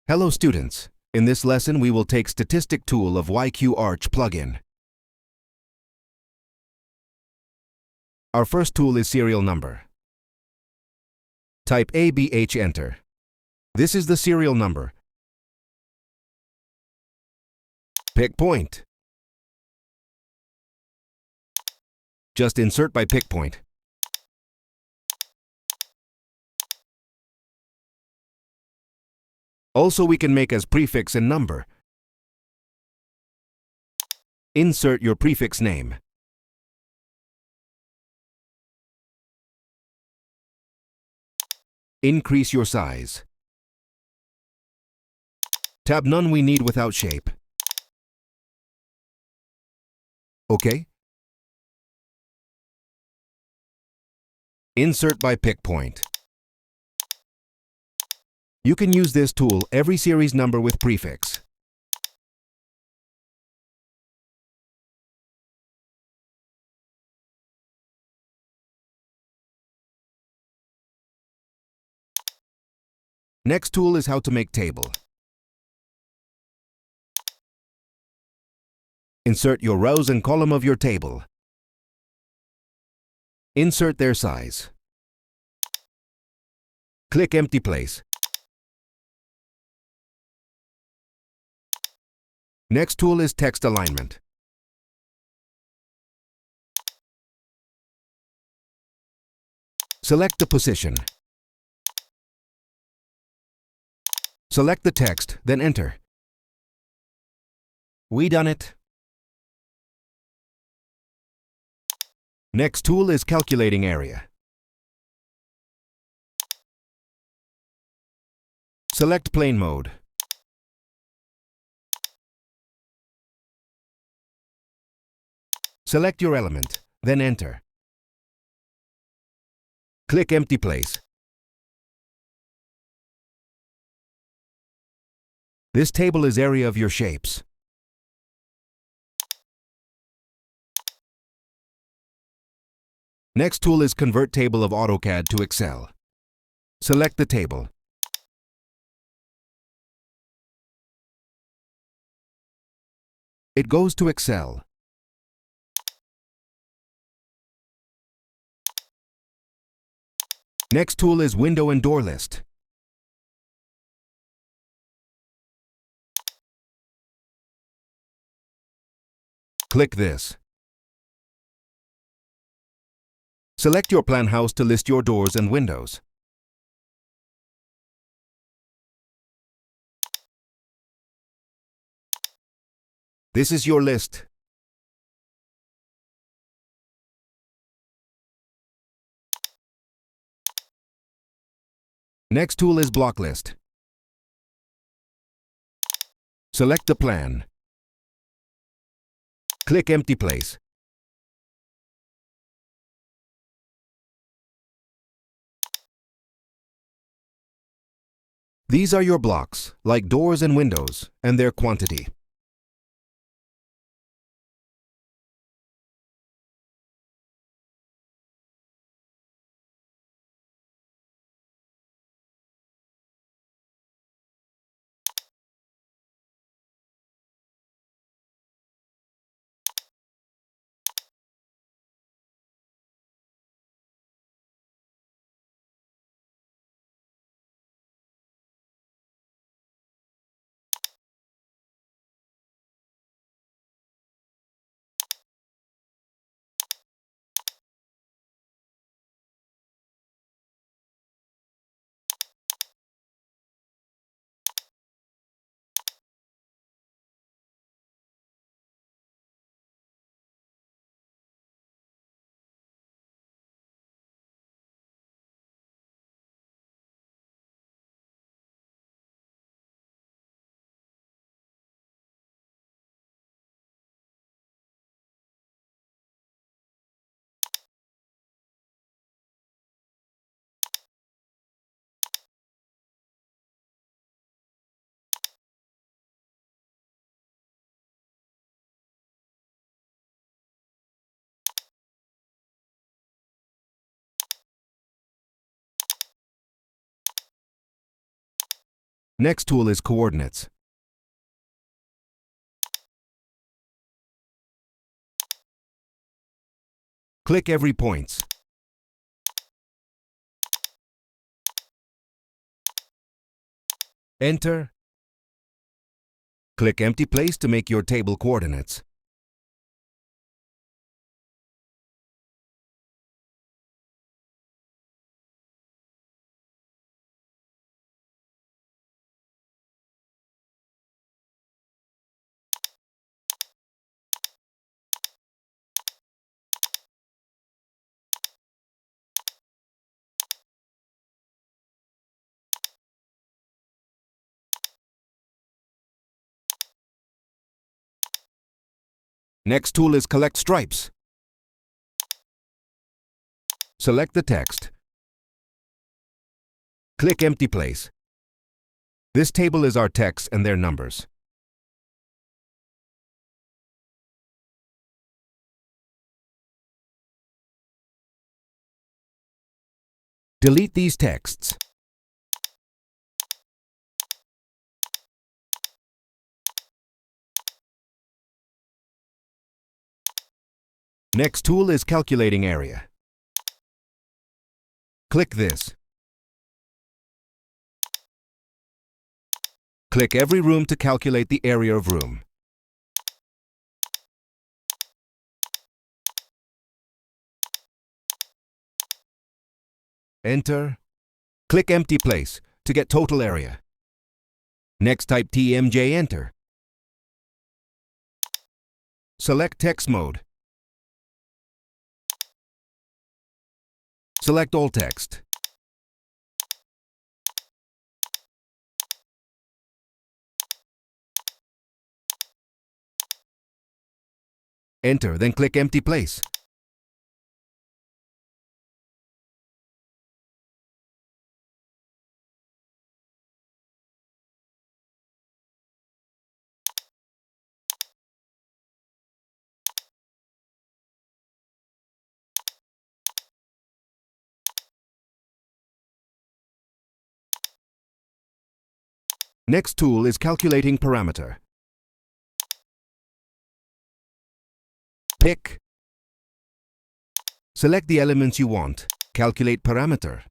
Hello students. In this lesson we will take statistic tool of YQArch plugin. Our first tool is serial number. Type ABH enter. This is the serial number. Pick point. Just insert by pick point. Also we can make as prefix and number. Insert your prefix name. Increase your size. Tab none we need without shape. OK. Insert by pick point. You can use this tool every series number with prefix. Next tool is how to make table. Insert your rows and column of your table. Insert their size. Click empty place. Next tool is text alignment. Select the position. Select the text, then enter. We done it. Next tool is calculating area. Select plane mode. Select your element, then enter. Click empty place. This table is area of your shapes. Next tool is convert table of AutoCAD to Excel. Select the table. It goes to Excel. Next tool is window and door list. Click this. Select your plan house to list your doors and windows. This is your list. Next tool is block list. Select the plan. Click empty place. These are your blocks, like doors and windows, and their quantity. Next tool is coordinates. Click every points. Enter. Click empty place to make your table coordinates. Next tool is collect stripes. Select the text. Click empty place. This table is our text and their numbers. Delete these texts. Next tool is calculating area. Click this. Click every room to calculate the area of room. Enter. Click empty place to get total area. Next type TMJ, enter. Select text mode. Select all text. Enter, then click empty place. Next tool is calculating parameter. Pick. Select the elements you want. Calculate parameter.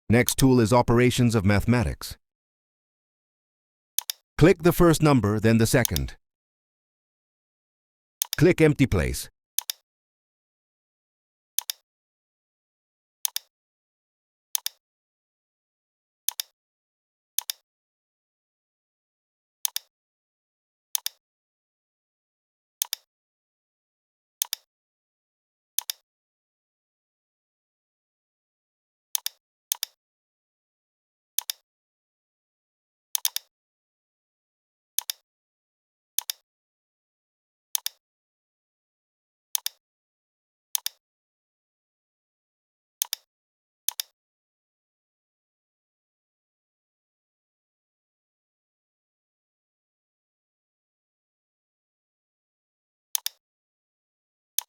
Next tool is operations of mathematics. Click the first number, then the second. Click empty place.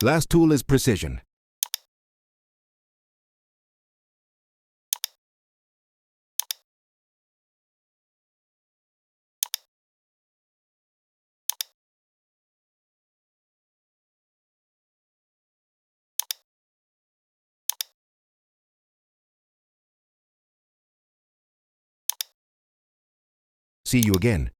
Last tool is precision. See you again.